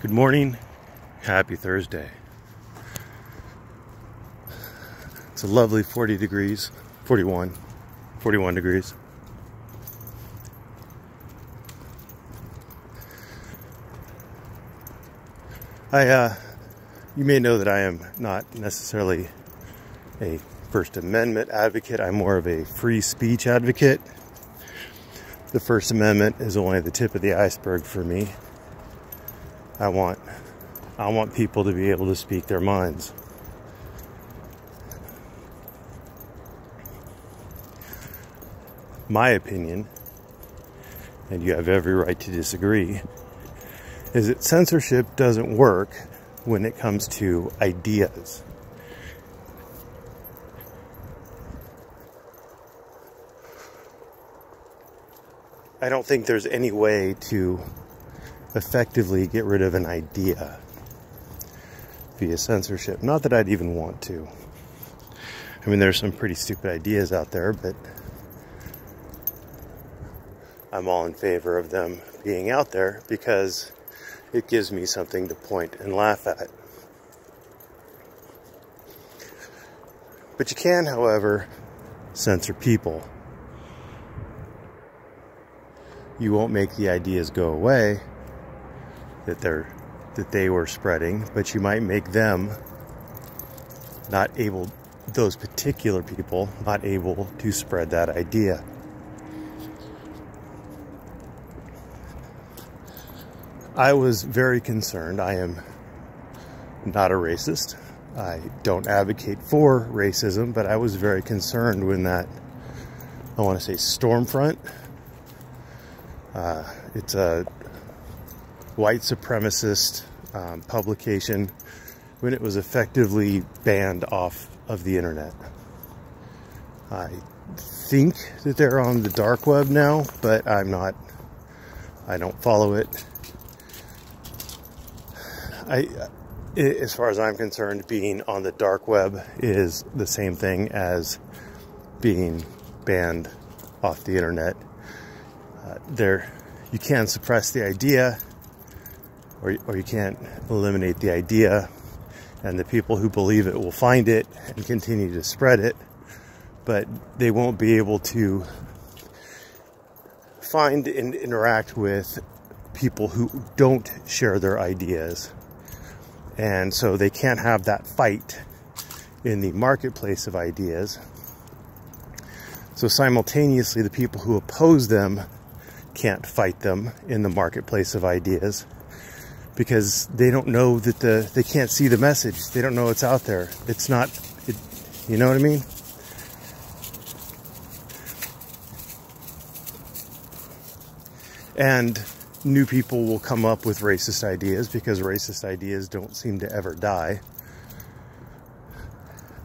Good morning, happy Thursday. It's a lovely 40 degrees, 41 degrees. You may know that I am not necessarily a First Amendment advocate. I'm more of a free speech advocate. The First Amendment is only the tip of the iceberg for me. I want people to be able to speak their minds. My opinion, and you have every right to disagree, is that censorship doesn't work when it comes to ideas. I don't think there's any way to effectively get rid of an idea via censorship. Not that I'd even want to. I mean, there's some pretty stupid ideas out there, but I'm all in favor of them being out there because it gives me something to point and laugh at. But you can, however, censor people. You won't make the ideas go away that they were spreading, but you might make them those particular people not able to spread that idea. I was very concerned. I am not a racist. I don't advocate for racism, but I was very concerned when that, I want to say, Stormfront. It's a white supremacist publication, when it was effectively banned off of the internet. I think that they're on the dark web now, but I don't follow it. As far as I'm concerned, being on the dark web is the same thing as being banned off the internet. You can suppress the idea, or you can't eliminate the idea, and the people who believe it will find it and continue to spread it, but they won't be able to find and interact with people who don't share their ideas. And so they can't have that fight in the marketplace of ideas. So simultaneously, the people who oppose them can't fight them in the marketplace of ideas because they don't know that they can't see the message. They don't know it's out there. It's not, you know what I mean? And new people will come up with racist ideas because racist ideas don't seem to ever die.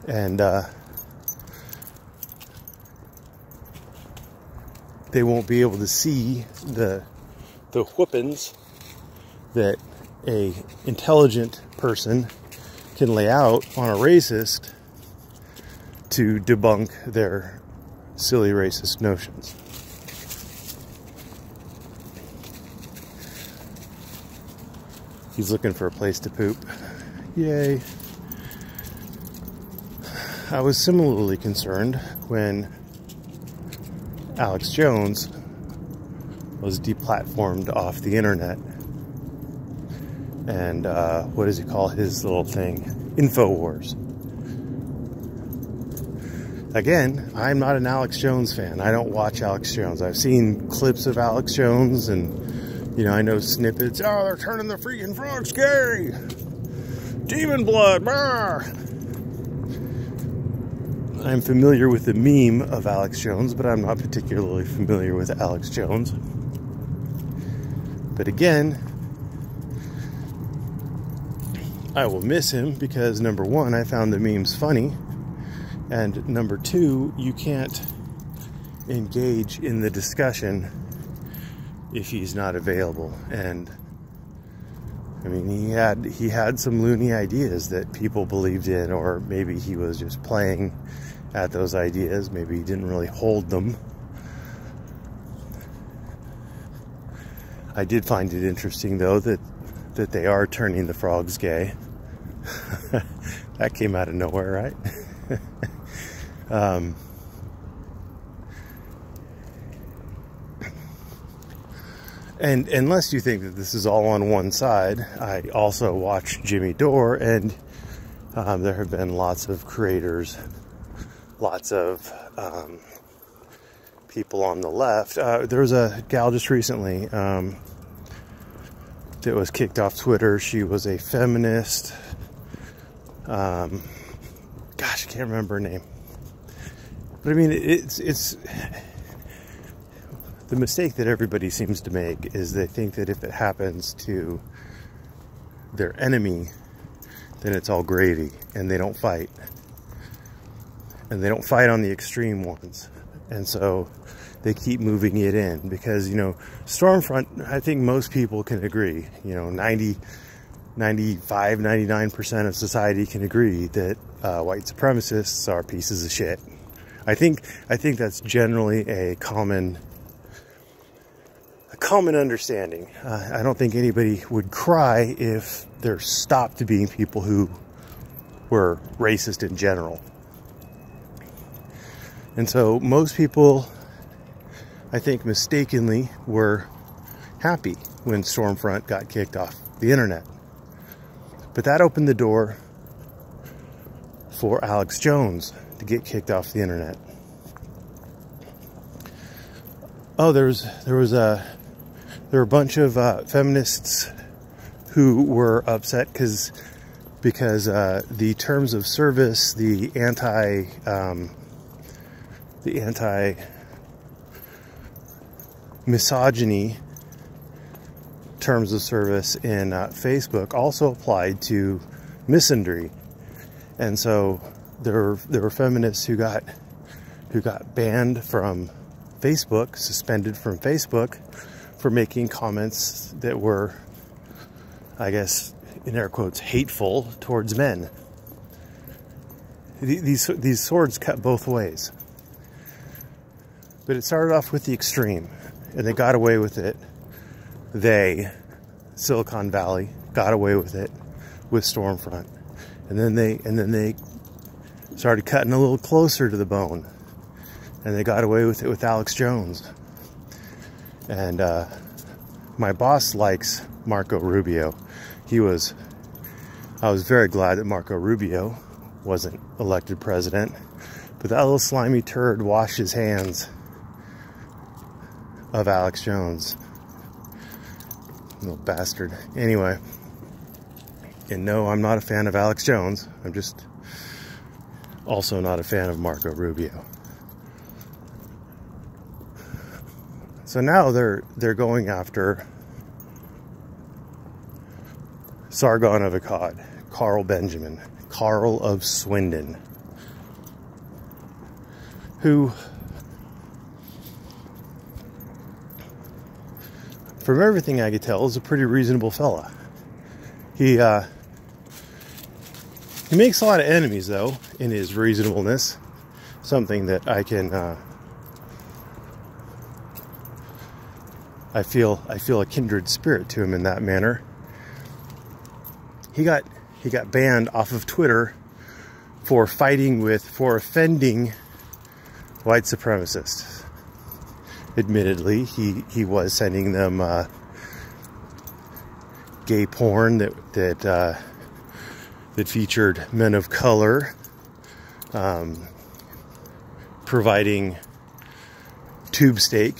And they won't be able to see the whoopings that a intelligent person can lay out on a racist to debunk their silly racist notions. He's looking for a place to poop. Yay. I was similarly concerned when Alex Jones was deplatformed off the internet. And what does he call his little thing? InfoWars. Again, I'm not an Alex Jones fan. I don't watch Alex Jones. I've seen clips of Alex Jones and, you know, I know snippets. Oh, they're turning the freaking frogs gay. Demon blood. Brr. I'm familiar with the meme of Alex Jones, but I'm not particularly familiar with Alex Jones. But again, I will miss him because, number one, I found the memes funny, and number two, you can't engage in the discussion if he's not available. And I mean, he had some loony ideas that people believed in, or maybe he was just playing at those ideas. Maybe he didn't really hold them. I did find it interesting, though, that that they are turning the frogs gay. That came out of nowhere, right? And unless you think that this is all on one side, I also watch Jimmy Dore, and there have been lots of creators, lots of people on the left. There was a gal just recently that was kicked off Twitter. She was a feminist. Gosh, I can't remember her name. But I mean, it's the mistake that everybody seems to make is they think that if it happens to their enemy, then it's all gravy, and they don't fight. And they don't fight on the extreme ones. And so they keep moving it in because, you know, Stormfront, I think most people can agree, you know, 99% of society can agree that white supremacists are pieces of shit. I think that's generally a common understanding. I don't think anybody would cry if there stopped being people who were racist in general. And so most people, I think, mistakenly were happy when Stormfront got kicked off the internet. But that opened the door for Alex Jones to get kicked off the internet. Oh, there were a bunch of feminists who were upset because the terms of service, the anti misogyny terms of service in Facebook also applied to misandry, and so there were feminists who got banned from Facebook, suspended from Facebook for making comments that were, I guess, in air quotes, hateful towards men. These swords cut both ways. But it started off with the extreme, and they got away with it. Silicon Valley, got away with it with Stormfront, and then they started cutting a little closer to the bone, and they got away with it with Alex Jones. And my boss likes Marco Rubio. I was very glad that Marco Rubio wasn't elected president, but that little slimy turd washed his hands of Alex Jones. Little bastard. Anyway, and no, I'm not a fan of Alex Jones. I'm just also not a fan of Marco Rubio. So now they're going after Sargon of Akkad, Karl Benjamin, Karl of Swindon, who, from everything I could tell, is a pretty reasonable fella. He makes a lot of enemies, though, in his reasonableness. Something that I can, I feel a kindred spirit to him in that manner. He got banned off of Twitter for offending white supremacists. Admittedly, he was sending them gay porn that featured men of color, providing tube steak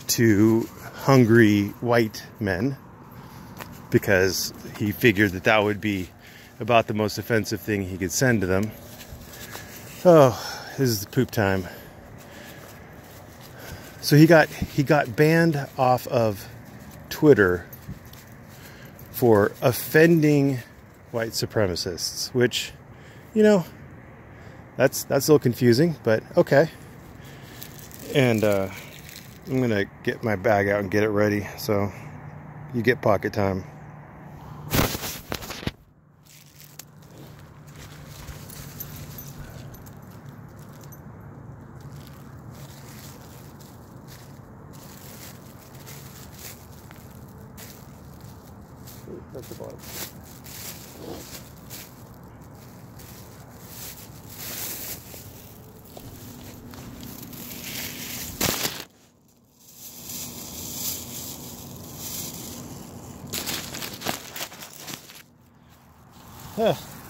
to hungry white men, because he figured that would be about the most offensive thing he could send to them. Oh, this is the poop time. So he got banned off of Twitter for offending white supremacists, which, you know, that's a little confusing, but okay. And I'm gonna get my bag out and get it ready, so you get pocket time. That's the bottom.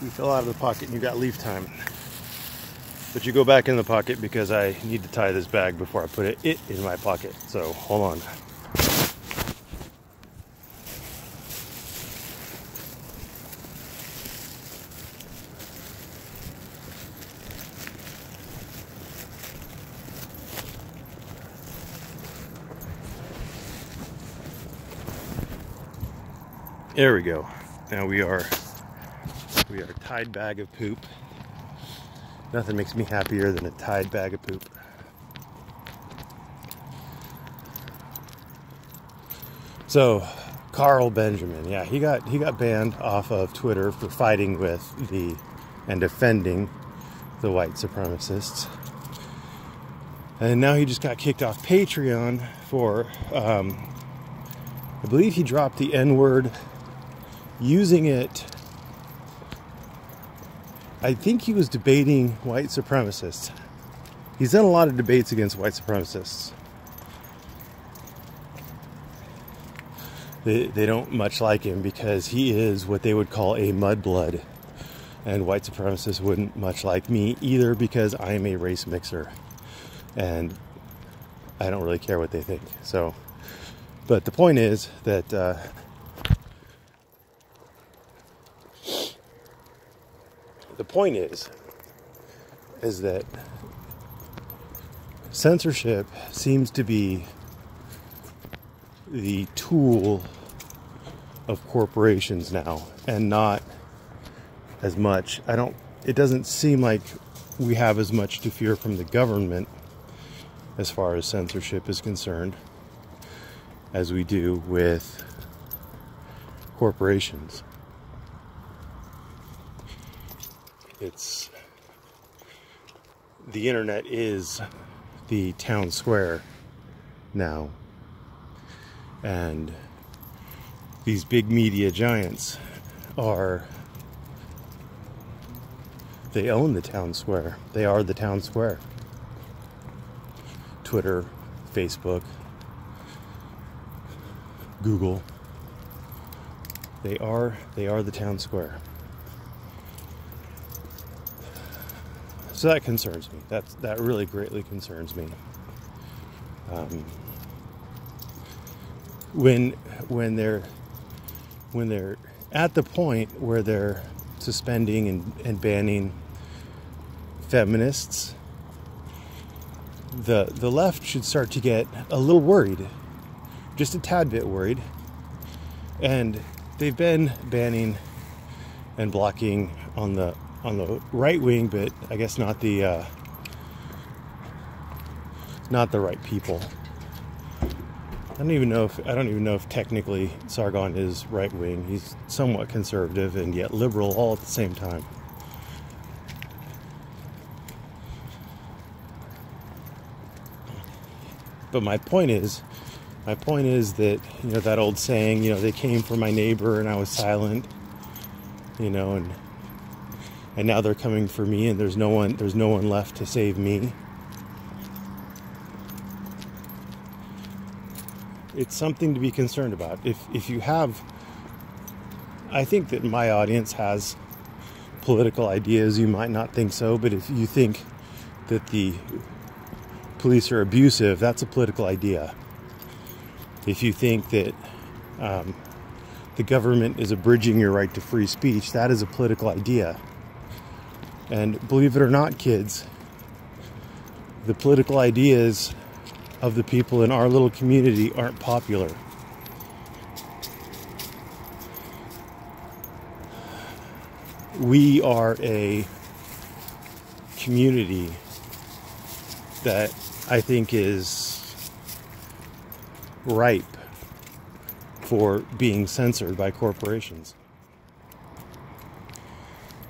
You fell out of the pocket and you got leaf time. But you go back in the pocket because I need to tie this bag before I put it in my pocket. So hold on. There we go. Now we are tied bag of poop. Nothing makes me happier than a tied bag of poop. So, Karl Benjamin, yeah, he got banned off of Twitter for fighting with and defending the white supremacists. And now he just got kicked off Patreon for, I believe he dropped the N-word, using it. I think he was debating white supremacists. He's done a lot of debates against white supremacists. They don't much like him because he is what they would call a mudblood. And white supremacists wouldn't much like me either because I am a race mixer. And I don't really care what they think. So, but the point is that is that censorship seems to be the tool of corporations now, and not as much. It doesn't seem like we have as much to fear from the government as far as censorship is concerned as we do with corporations. The internet is the town square now, and these big media giants they own the town square. They are the town square. Twitter, Facebook, Google, they are the town square. So that concerns me. That really greatly concerns me. When they're at the point where they're suspending and banning feminists, the left should start to get a little worried, just a tad bit worried. And they've been banning and blocking on the right wing, but I guess not the right people. I don't even know if technically Sargon is right wing. He's somewhat conservative and yet liberal all at the same time. But my point is that, that old saying, they came for my neighbor and I was silent, and now they're coming for me and there's no one left to save me. It's something to be concerned about. If you have, I think that my audience has political ideas. You might not think so, but if you think that the police are abusive, that's a political idea. If you think that the government is abridging your right to free speech, that is a political idea. And believe it or not, kids, the political ideas of the people in our little community aren't popular. We are a community that I think is ripe for being censored by corporations.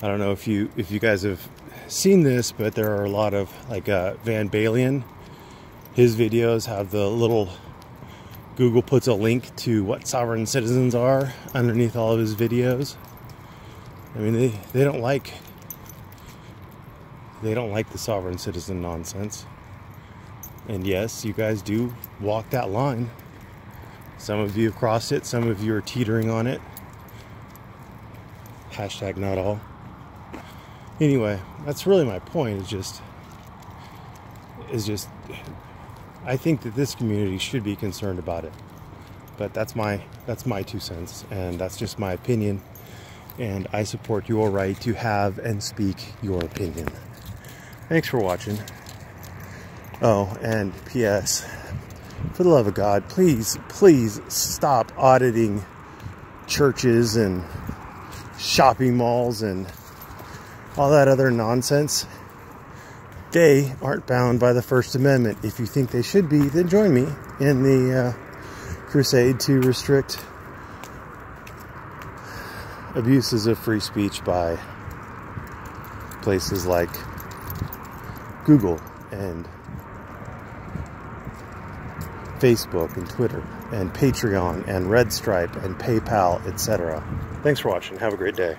I don't know if you guys have seen this, but there are a lot of, like, Van Balen. His videos have the little Google puts a link to what sovereign citizens are underneath all of his videos. I mean, they don't like the sovereign citizen nonsense. And yes, you guys do walk that line. Some of you have crossed it, some of you are teetering on it. Hashtag not all. Anyway, that's really my point, is just I think that this community should be concerned about it. But that's my 2 cents, and that's just my opinion. And I support your right to have and speak your opinion. Thanks for watching. Oh, and P.S. For the love of God, please stop auditing churches and shopping malls and all that other nonsense. They aren't bound by the First Amendment. If you think they should be, then join me in the crusade to restrict abuses of free speech by places like Google and Facebook and Twitter and Patreon and Red Stripe and PayPal, etc. Thanks for watching. Have a great day.